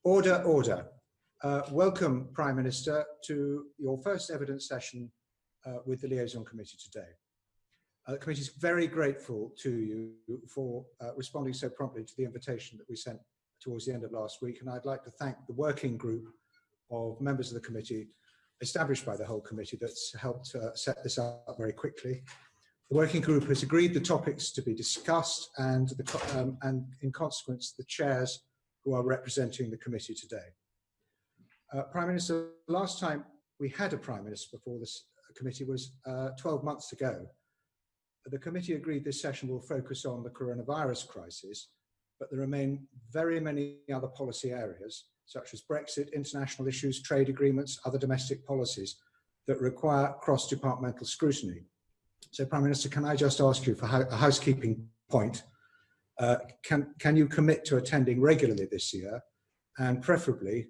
Order, order. Welcome, Prime Minister, to your first evidence session with the Liaison Committee today. The committee is very grateful to you for responding so promptly to the invitation that we sent towards the end of last week, and I'd like to thank the working group of members of the committee established by the whole committee that's helped set this up very quickly. The working group has agreed the topics to be discussed, and in consequence the chairs who are representing the committee today. Prime Minister, last time we had a Prime Minister before this committee was 12 months ago. The committee agreed this session will focus on the coronavirus crisis, but there remain very many other policy areas, such as Brexit, international issues, trade agreements, other domestic policies that require cross-departmental scrutiny. So, Prime Minister, can I just ask you for a housekeeping point? Can you commit to attending regularly this year, and preferably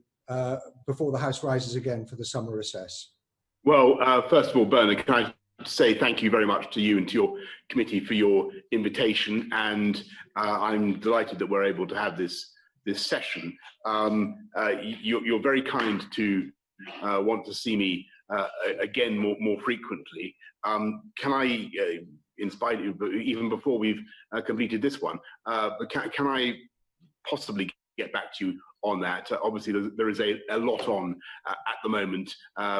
before the House rises again for the summer recess? Well, first of all, Bernard, can I say thank you very much to you and to your committee for your invitation, and I'm delighted that we're able to have this session. You're very kind to want to see me again more frequently. Can I, in spite of, even before we've completed this one, can I possibly get back to you on that? Obviously, there is a lot on at the moment.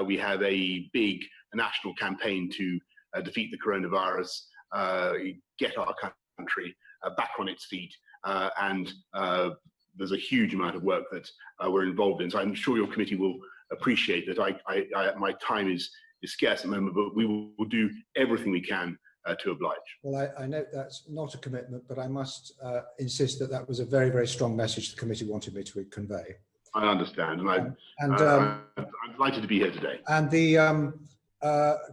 We have a big national campaign to defeat the coronavirus, get our country back on its feet, and there's a huge amount of work that we're involved in. So I'm sure your committee will appreciate that my time is scarce at the moment, but we will do everything we can to oblige. Well, I note that's not a commitment, but I must insist that that was a very, very strong message the committee wanted me to convey. I understand, and I'm delighted to be here today. And the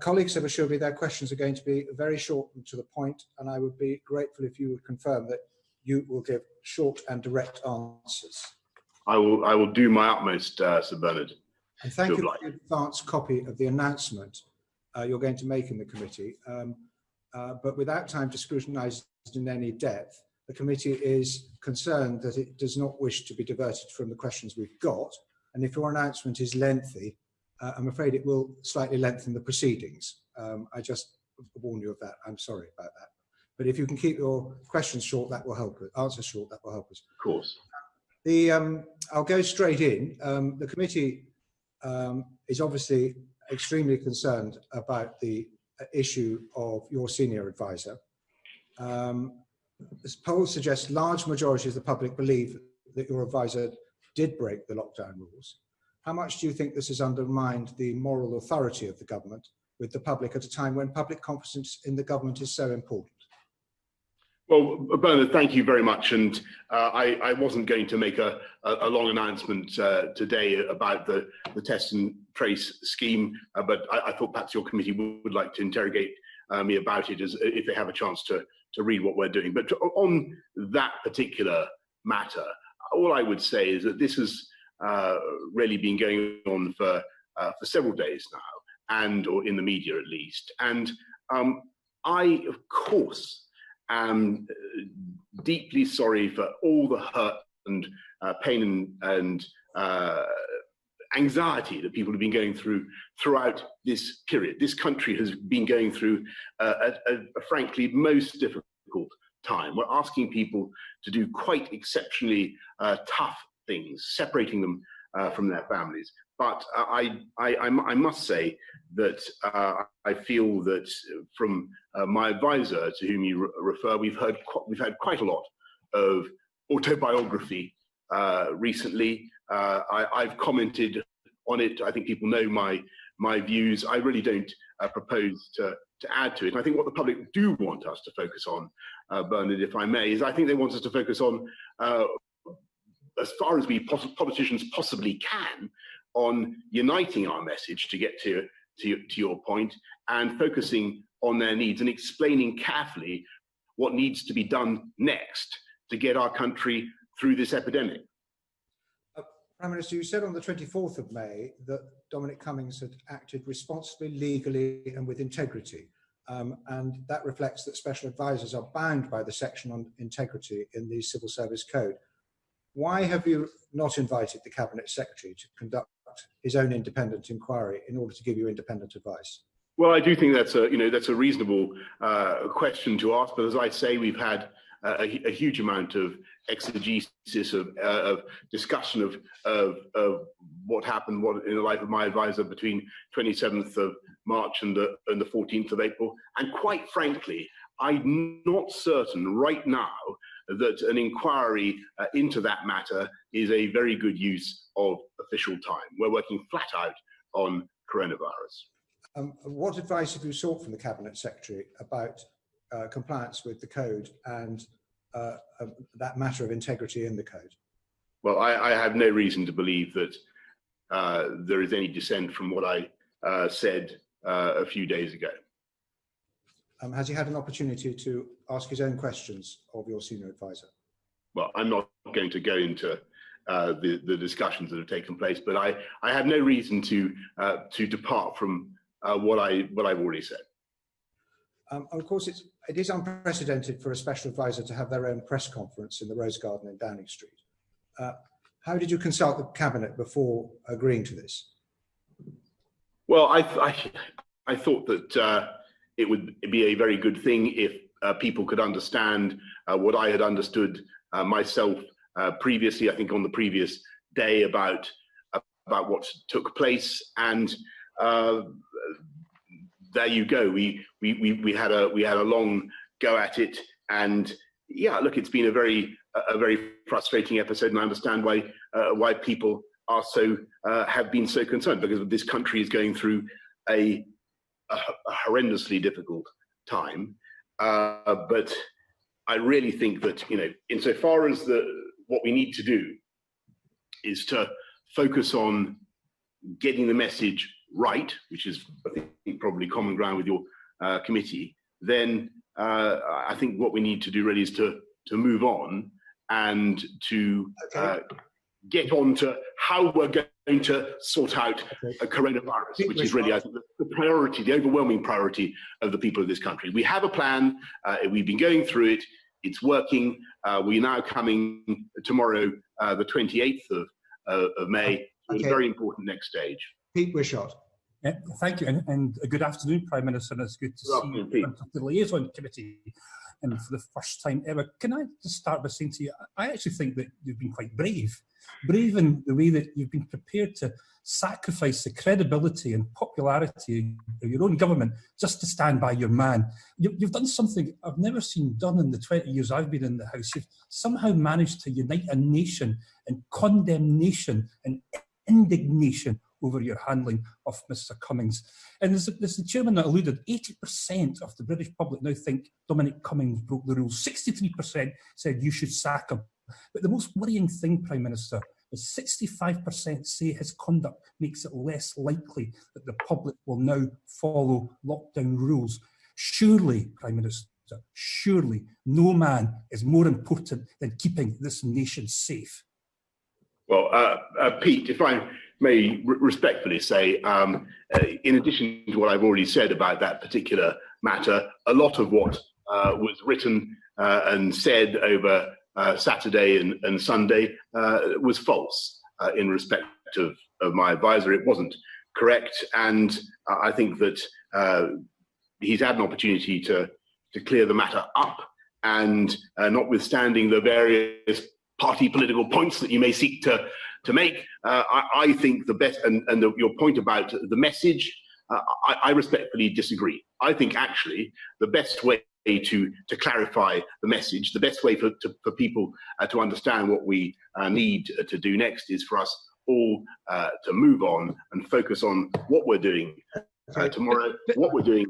colleagues have assured me their questions are going to be very short and to the point, and I would be grateful if you would confirm that you will give short and direct answers. I will do my utmost, Sir Bernard. And thank you for the advance copy of the announcement you're going to make in the committee. But without time to scrutinise in any depth, the committee is concerned that it does not wish to be diverted from the questions we've got. And if your announcement is lengthy, I'm afraid it will slightly lengthen the proceedings. I just warn you of that. I'm sorry about that. But if you can keep your questions short, that will help us. Answers short, that will help us. Of course. I'll go straight in. The committee is obviously extremely concerned about the issue of your senior advisor. This poll suggests large majority of the public believe that your advisor did break the lockdown rules. How much do you think this has undermined the moral authority of the government with the public at a time when public confidence in the government is so important? Well, Bernard, thank you very much. And I wasn't going to make a long announcement today about the test and trace scheme, but I thought perhaps your committee would like to interrogate me about it if they have a chance to read what we're doing. But on that particular matter, all I would say is that this has really been going on for several days now, or in the media at least. And I, of course, am deeply sorry for all the hurt and pain and anxiety that people have been going through throughout this period. This country has been going through a frankly most difficult time. We're asking people to do quite exceptionally tough things, separating them from their families. But I must say that I feel that from my advisor, to whom you refer, we've had quite a lot of autobiography recently. I've commented on it. I think people know my views. I really don't propose to add to it. And I think what the public do want us to focus on, Bernard, if I may, is I think they want us to focus on, as far as we politicians possibly can, on uniting our message to get to your point, and focusing on their needs and explaining carefully what needs to be done next to get our country through this epidemic. Prime Minister, you said on the 24th of May that Dominic Cummings had acted responsibly, legally and with integrity. And that reflects that special advisors are bound by the section on integrity in the Civil Service Code. why have you not invited the Cabinet Secretary to conduct his own independent inquiry in order to give you independent advice? Well, I do think that's a reasonable question to ask. But as I say, we've had a huge amount of exegesis of discussion of what happened in the life of my advisor between 27th of March and the 14th of April. And quite frankly, I'm not certain right now that an inquiry into that matter is a very good use of official time. We're working flat out on coronavirus. What advice have you sought from the Cabinet Secretary about compliance with the code and that matter of integrity in the code? Well, I have no reason to believe that there is any dissent from what I said a few days ago. Has he had an opportunity to ask his own questions of your senior advisor? Well, I'm not going to go into the discussions that have taken place, but I have no reason to depart from what I've already said. Of course, it is unprecedented for a special advisor to have their own press conference in the Rose Garden in Downing Street. How did you consult the Cabinet before agreeing to this? Well, I thought that it would be a very good thing if people could understand what I had understood myself previously, I think on the previous day, about what took place. And there you go. We had a long go at it, and yeah, look, it's been a very frustrating episode, and I understand why people are have been so concerned, because this country is going through a horrendously difficult time. But I really think that, insofar as what we need to do is to focus on getting the message right, which is, I think, probably common ground with your committee, then I think what we need to do really is to move on and to get on to how we're going to sort out a coronavirus, which is really, I think, the priority, the overwhelming priority of the people of this country. We have a plan. We've been going through it. It's working. We're now coming tomorrow, the 28th of May, to a very important next stage. Pete Wishart. Thank you, and good afternoon, Prime Minister. And it's good to see you in the Liaison Committee, and for the first time ever. Can I just start by saying to you, I actually think that you've been quite brave in the way that you've been prepared to sacrifice the credibility and popularity of your own government just to stand by your man. You've done something I've never seen done in the 20 years I've been in the House. You've somehow managed to unite a nation in condemnation and indignation over your handling of Mr. Cummings. And as the chairman alluded, 80% of the British public now think Dominic Cummings broke the rules. 63% said you should sack him. But the most worrying thing, Prime Minister, is 65% say his conduct makes it less likely that the public will now follow lockdown rules. Surely, Prime Minister, surely no man is more important than keeping this nation safe. Well, Pete, if I may respectfully say, in addition to what I've already said about that particular matter, a lot of what was written and said over Saturday and Sunday was false in respect of my advisor. It wasn't correct, and I think that he's had an opportunity to clear the matter up, and notwithstanding the various party political points that you may seek to make, I think the best, and your point about the message, I respectfully disagree. I think actually the best way to clarify the message, the best way for people to understand what we need to do next, is for us all to move on and focus on what we're doing tomorrow, what we're doing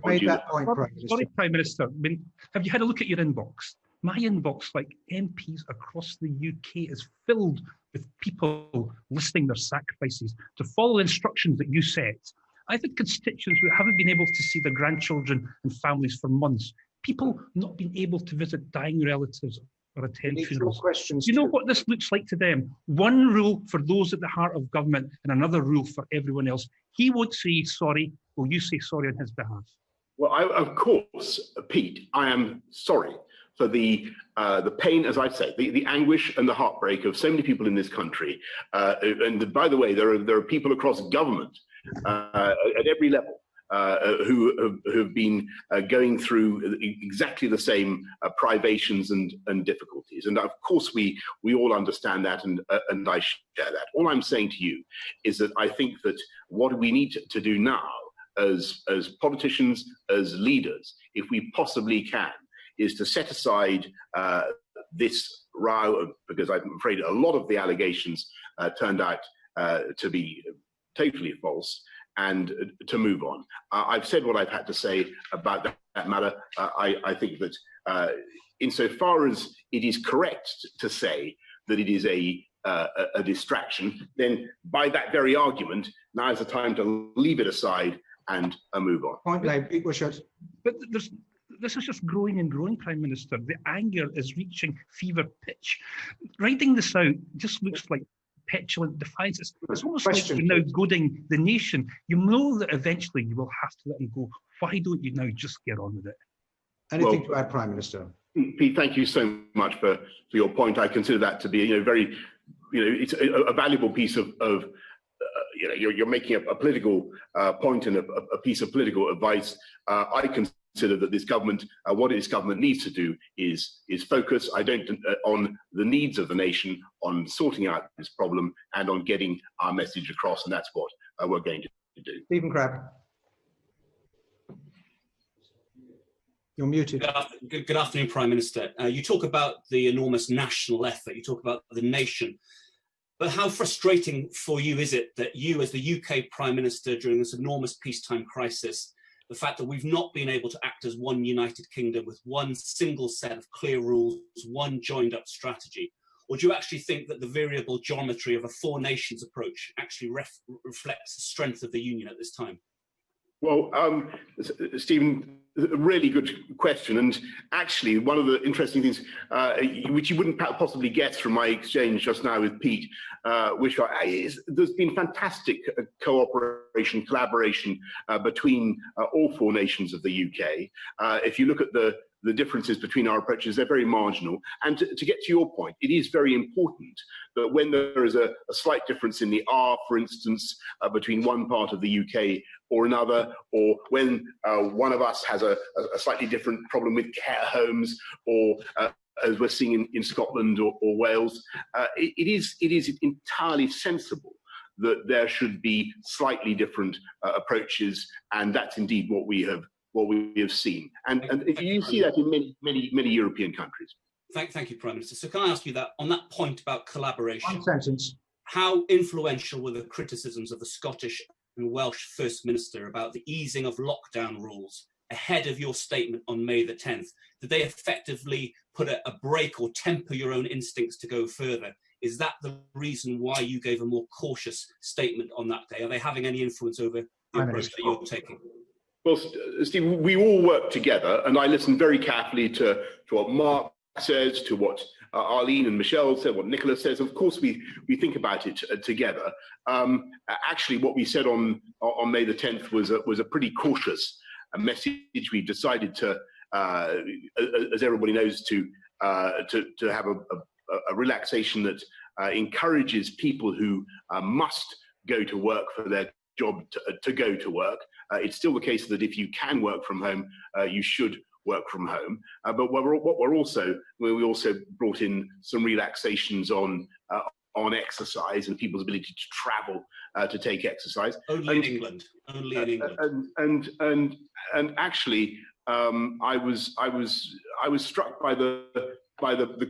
on Tuesday. Sorry, Prime Minister, have you had a look at your inbox? My inbox, like MPs across the UK, is filled with people listing their sacrifices to follow instructions that you set. I've had constituents who haven't been able to see their grandchildren and families for months. People not being able to visit dying relatives or attend funerals. You know what this looks like to them? One rule for those at the heart of government and another rule for everyone else. He won't say sorry. Will you say sorry on his behalf? Well, of course, Pete, I am sorry for the pain, as I say, the anguish and the heartbreak of so many people in this country. And by the way, there are people across government at every level who have been going through exactly the same privations and difficulties. And of course, we all understand that, and I share that. All I'm saying to you is that I think that what we need to do now, as politicians, as leaders, if we possibly can, is to set aside this row, because I'm afraid a lot of the allegations turned out to be totally false, and to move on. I've said what I've had to say about that matter. I think that insofar as it is correct to say that it is a distraction, then by that very argument, now is the time to leave it aside and move on. Point blank, Richard. But this is just growing and growing, Prime Minister. The anger is reaching fever pitch. Writing this out just looks like petulant defiance. It's almost like you're now goading the nation. You know that eventually you will have to let them go. Why don't you now just get on with it? Anything to add, Prime Minister? Pete, thank you so much for your point. I consider that to be, very, it's a valuable piece of you're making a political point and a piece of political advice. I consider that this government, what this government needs to do is focus on the needs of the nation, on sorting out this problem, and on getting our message across, and that's what we're going to do. Stephen Crabb. You're muted. Good afternoon, Prime Minister. You talk about the enormous national effort, you talk about the nation, but how frustrating for you is it that you, as the UK Prime Minister during this enormous peacetime crisis, the fact that we've not been able to act as one united kingdom with one single set of clear rules, one joined up strategy? Or do you actually think that the variable geometry of a four nations approach actually reflects the strength of the union at this time? Well, Stephen, a really good question. And actually, one of the interesting things, which you wouldn't possibly guess from my exchange just now with Pete, is there's been fantastic cooperation, collaboration between all four nations of the UK. If you look at the differences between our approaches, they're very marginal. And to get to your point, it is very important that when there is a slight difference in the R, for instance, between one part of the UK or another, or when one of us has a slightly different problem with care homes, or as we're seeing in Scotland or Wales, it is entirely sensible that there should be slightly different approaches, and that's indeed what we have seen, and you see that in many European countries. Thank you, Prime Minister. So can I ask you that, on that point about collaboration, one sentence, how influential were the criticisms of the Scottish and Welsh First Minister about the easing of lockdown rules ahead of your statement on May the 10th? Did they effectively put a break or temper your own instincts to go further? Is that the reason why you gave a more cautious statement on that day? Are they having any influence over the approach that you're taking? Well, Steve, we all work together, and I listen very carefully to what Mark says, to what Arlene and Michelle said, what Nicola says. Of course, we think about it together. Actually, what we said on May the 10th was a pretty cautious message. We decided to, as everybody knows, to have a relaxation that encourages people who must go to work for their job to go to work. It's still the case that if you can work from home, you should work from home. But we also brought in some relaxations on exercise and people's ability to travel to take exercise. Only in England. And actually, I was struck by the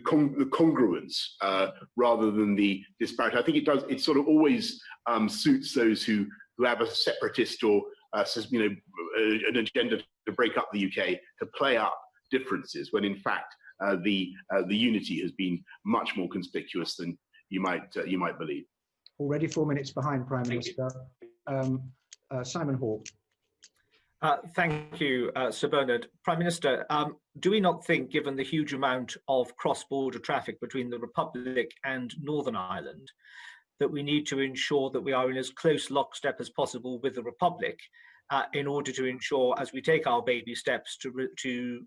congruence rather than the disparity. I think it sort of always suits those who have a separatist or an agenda to break up the UK, to play up differences, when in fact the unity has been much more conspicuous than you might believe. Already 4 minutes behind, Prime Minister. Simon Hawke. Thank you, Sir Bernard. Prime Minister, do we not think, given the huge amount of cross-border traffic between the Republic and Northern Ireland, that we need to ensure that we are in as close lockstep as possible with the Republic in order to ensure, as we take our baby steps to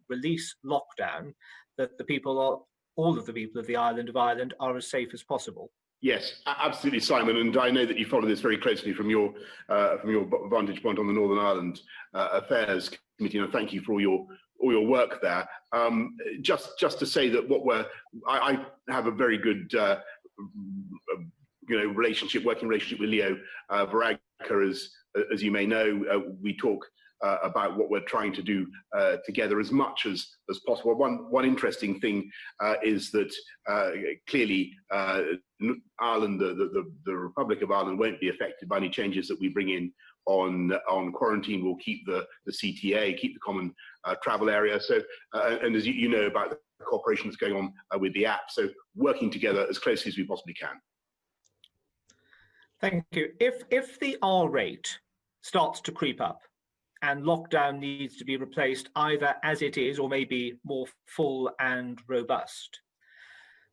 release lockdown, that the people are, all of the people of the island of Ireland are as safe as possible? Yes, absolutely, Simon. And I know that you follow this very closely from your vantage point on the Northern Ireland Affairs Committee, and thank you for all your work there. Just to say that I have a very good working relationship with Leo Varadkar, as you may know. We talk about what we're trying to do together as much as possible. One interesting thing is that clearly Ireland, the Republic of Ireland, won't be affected by any changes that we bring in on quarantine. We'll keep the CTA, keep the common travel area. So, and as you know about the cooperation that's going on with the app, so working together as closely as we possibly can. Thank you. If the R rate starts to creep up and lockdown needs to be replaced either as it is or maybe more full and robust,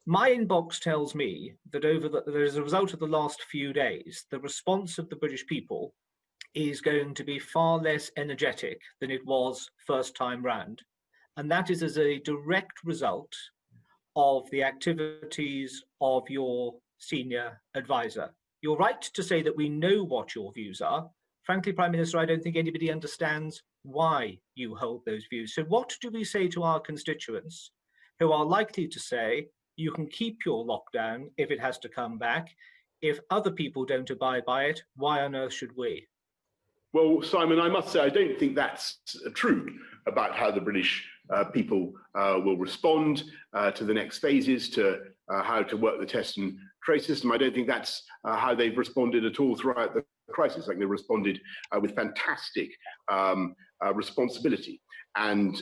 my inbox tells me that as a result of the last few days, the response of the British people is going to be far less energetic than it was first time round. And that is as a direct result of the activities of your senior advisor. You're right to say that we know what your views are. Frankly, Prime Minister, I don't think anybody understands why you hold those views. So what do we say to our constituents who are likely to say, you can keep your lockdown if it has to come back? If other people don't abide by it, why on earth should we? Well, Simon, I must say, I don't think that's true about how the British people will respond to the next phases, to how to work the test and trace system. I don't think that's how they've responded at all throughout the crisis. Like, they responded with fantastic responsibility, and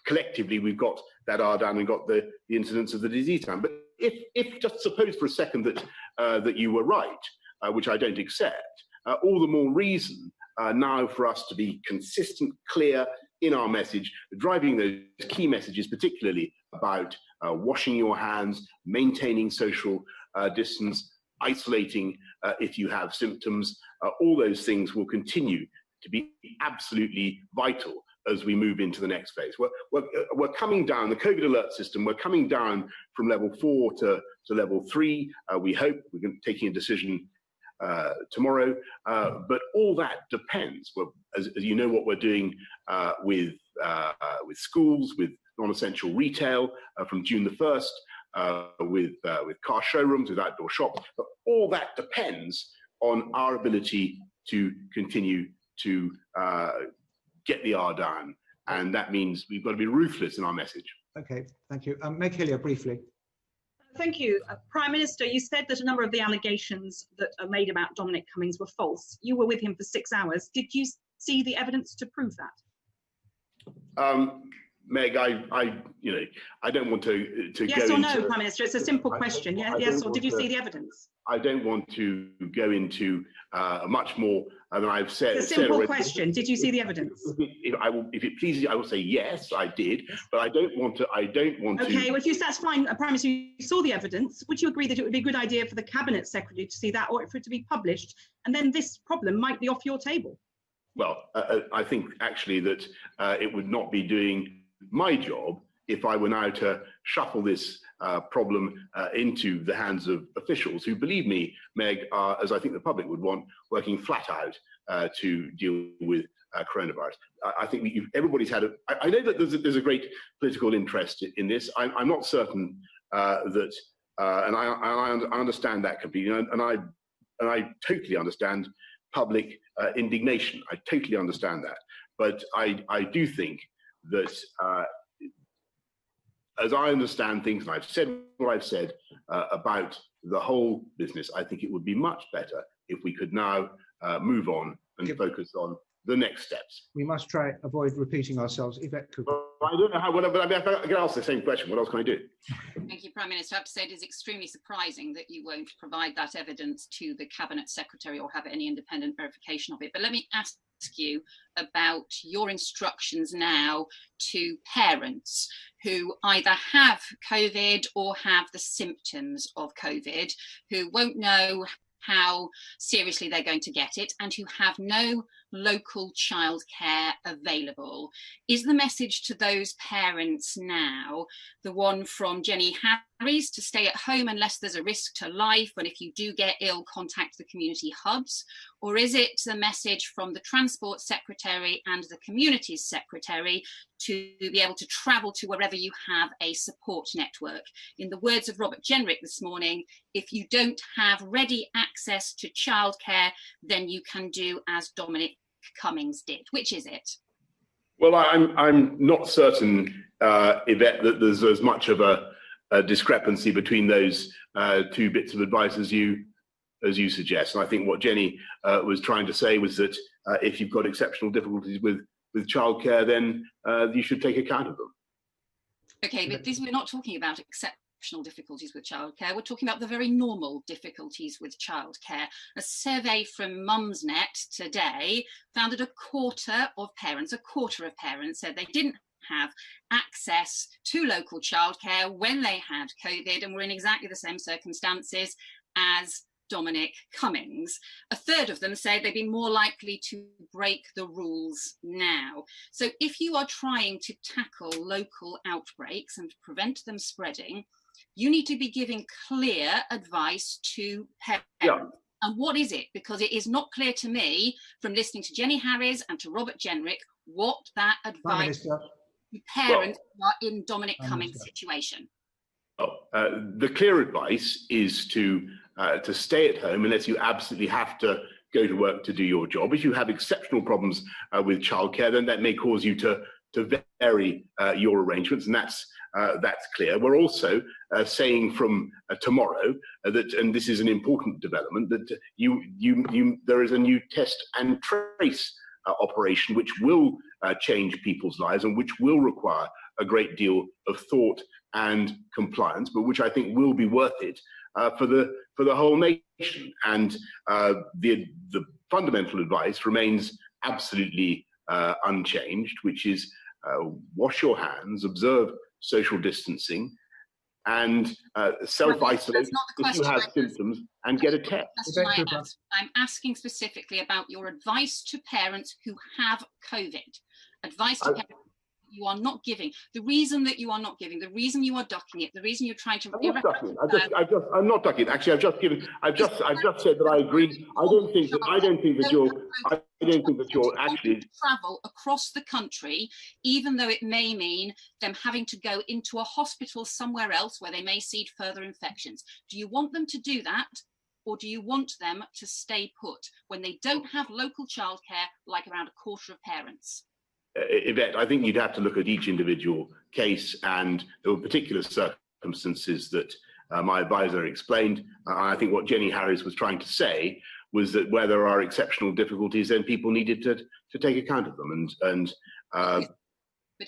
collectively we've got that R down and got the incidence of the disease down. But if just suppose for a second that you were right, which I don't accept, all the more reason now for us to be consistent, clear in our message, driving those key messages, particularly about washing your hands, maintaining social distance, isolating if you have symptoms. All those things will continue to be absolutely vital as we move into the next phase. We're coming down, the COVID alert system, we're coming down from level 4 to level 3. We hope we're taking a decision tomorrow, but all that depends. Well, as you know, what we're doing with schools, with non-essential retail from June the 1st, with car showrooms, with outdoor shops. But all that depends on our ability to continue to get the R down, and that means we've got to be ruthless in our message. Okay, thank you. Meg Hillier, briefly. Thank you. Prime Minister, you said that a number of the allegations that are made about Dominic Cummings were false. You were with him for 6 hours. Did you see the evidence to prove that? Meg, I don't want to yes go or no, into, Prime Minister. It's a simple question. Yes, or did you see the evidence? I don't want to go into much more than I've said. It's a simple question. Did you see the evidence? If it pleases you, I will say yes, I did, but I don't want to. Okay, well, if that's fine. Prime Minister, you saw the evidence. Would you agree that it would be a good idea for the Cabinet Secretary to see that, or for it to be published, and then this problem might be off your table? Well, I think actually that it would not be doing my job if I were now to shuffle this problem into the hands of officials who, believe me, Meg, are, as I think the public would want, working flat out to deal with coronavirus. I think everybody's had I know that there's a great political interest in this. I'm not certain that, and I understand that completely, and I totally understand public indignation. I totally understand that, but I do think that as I understand things, and I've said what I've said about the whole business, I think it would be much better if we could now move on and focus on the next steps. We must try avoid repeating ourselves. Yvette Cooper. I don't know how, but I mean, if I can ask the same question, what else can I do? Thank you, Prime Minister. I have to say it is extremely surprising that you won't provide that evidence to the Cabinet Secretary or have any independent verification of it. But let me ask you about your instructions now to parents who either have COVID or have the symptoms of COVID, who won't know how seriously they're going to get it and who have no local childcare available. Is the message to those parents now the one from Jenny Harries to stay at home unless there's a risk to life, and if you do get ill, contact the community hubs? Or is it the message from the Transport Secretary and the Communities Secretary to be able to travel to wherever you have a support network? In the words of Robert Jenrick this morning, if you don't have ready access to childcare, then you can do as Dominic Cummings did. Which is it? Well, I'm not certain, Yvette, that there's as much of a discrepancy between those two bits of advice as you suggest. And I think what Jenny was trying to say was that if you've got exceptional difficulties with childcare, then you should take account of them. Okay, but we're not talking about exceptional difficulties with childcare. We're talking about the very normal difficulties with childcare. A survey from Mumsnet today found that a quarter of parents said they didn't have access to local childcare when they had COVID and were in exactly the same circumstances as Dominic Cummings. A third of them say they'd be more likely to break the rules now. So if you are trying to tackle local outbreaks and prevent them spreading, you need to be giving clear advice to parents. Yeah. And what is it? Because it is not clear to me from listening to Jenny Harries and to Robert Jenrick what that advice to parents who are in Dominic Cummings' situation. The clear advice is to stay at home unless you absolutely have to go to work to do your job. If you have exceptional problems with childcare, then that may cause you to vary your arrangements, and that's clear. We're also saying from tomorrow that, and this is an important development, that there is a new test and trace operation which will change people's lives and which will require a great deal of thought and compliance, but which I think will be worth it for the whole nation. And the fundamental advice remains absolutely unchanged, which is wash your hands, observe social distancing, and self-isolate if you have symptoms and get a test. I'm asking specifically about your advice to parents who have COVID. Advice to parents you are not giving. The reason that you are not giving, the reason you are ducking it, the reason you're trying to. I'm not ducking. Actually, I've just said that I agree. I don't think that you're actually travel across the country, even though it may mean them having to go into a hospital somewhere else where they may see further infections. Do you want them to do that? Or do you want them to stay put when they don't have local childcare, like around a quarter of parents? Yvette, I think you'd have to look at each individual case, and there were particular circumstances that my advisor explained. I think what Jenny Harries was trying to say was that where there are exceptional difficulties, then people needed to take account of them. And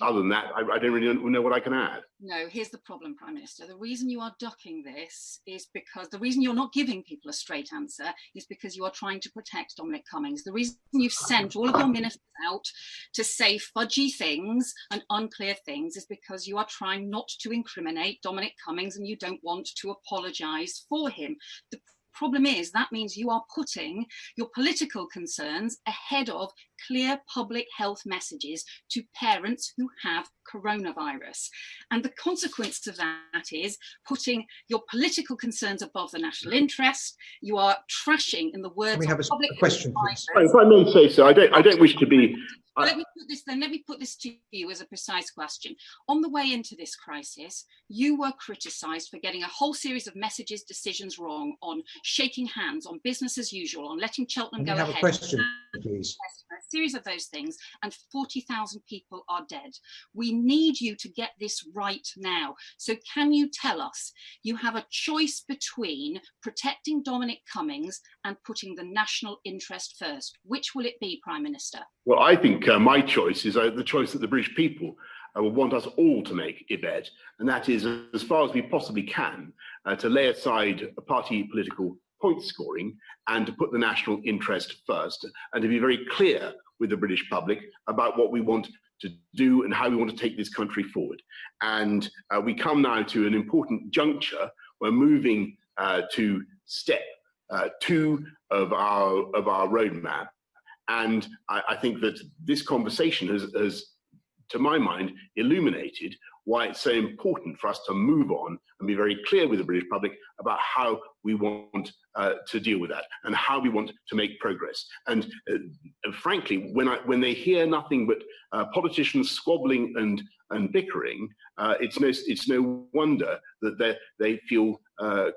other than that, I don't really know what I can add. No, here's the problem, Prime Minister. The reason you are ducking this is because the reason you're not giving people a straight answer is because you are trying to protect Dominic Cummings. The reason you've sent all of your ministers out to say fudgy things and unclear things is because you are trying not to incriminate Dominic Cummings and you don't want to apologise for him. The problem is that means you are putting your political concerns ahead of clear public health messages to parents who have coronavirus. And the consequence of that is putting your political concerns above the national interest. You are trashing, in the words of public a question, please. If I may say so, I don't wish to be. Let me put this to you as a precise question. On the way into this crisis, you were criticised for getting a whole series of messages, decisions wrong on shaking hands, on business as usual, on letting Cheltenham go ahead. Have a question, please. A series of those things, and 40,000 people are dead. We need you to get this right now. So can you tell us, you have a choice between protecting Dominic Cummings and putting the national interest first. Which will it be, Prime Minister? Well, I think my choice is the choice that the British people will want us all to make, Yvette, and that is, as far as we possibly can, to lay aside party political point scoring and to put the national interest first, and to be very clear with the British public about what we want to do and how we want to take this country forward. And we come now to an important juncture. We're moving to step 2 of our roadmap. And I think that this conversation has, to my mind, illuminated why it's so important for us to move on and be very clear with the British public about how we want to deal with that and how we want to make progress. And frankly, when they hear nothing but politicians squabbling and bickering, it's no wonder that they feel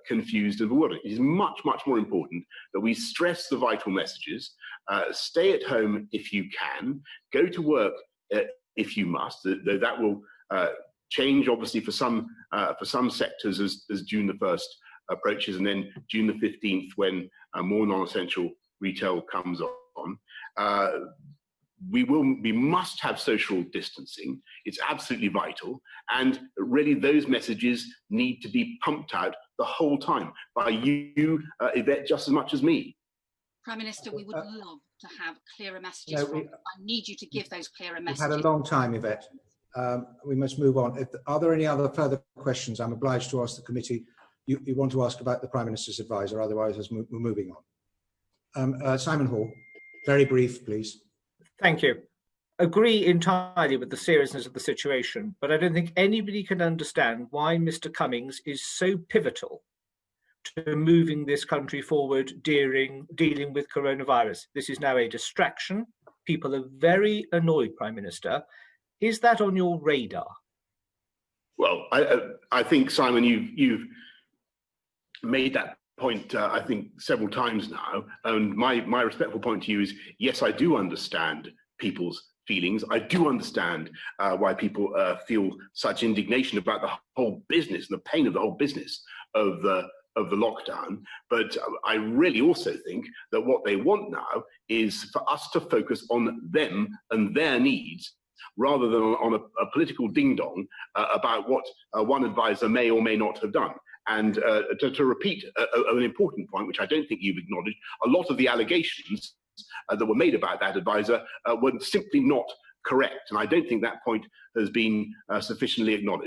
confused and bewildered. It is much, much more important that we stress the vital messages. Stay at home if you can. Go to work if you must. Though that will change, obviously, for some sectors as June the 1st approaches, and then June the 15th when more non-essential retail comes on. We must have social distancing. It's absolutely vital, and really those messages need to be pumped out the whole time by you, Yvette, just as much as me. Prime Minister, we would love to have clearer messages from you. I need you to give those clearer messages. We've had a long time, Yvette. We must move on. Are there any other further questions? I'm obliged to ask the committee. You want to ask about the Prime Minister's advisor, otherwise we're moving on. Simon Hall, very brief, please. Thank you. Agree entirely with the seriousness of the situation, but I don't think anybody can understand why Mr. Cummings is so pivotal to moving this country forward dealing with coronavirus. This is now a distraction. People are very annoyed, Prime Minister. Is that on your radar? Well, I think, Simon, you've made that point, I think, several times now. And my respectful point to you is, yes, I do understand people's feelings. I do understand why people feel such indignation about the whole business and the pain of the whole business of the lockdown. But I really also think that what they want now is for us to focus on them and their needs, rather than on a political ding-dong about what one advisor may or may not have done. And to repeat an important point, which I don't think you've acknowledged, a lot of the allegations that were made about that advisor were simply not correct. And I don't think that point has been sufficiently acknowledged.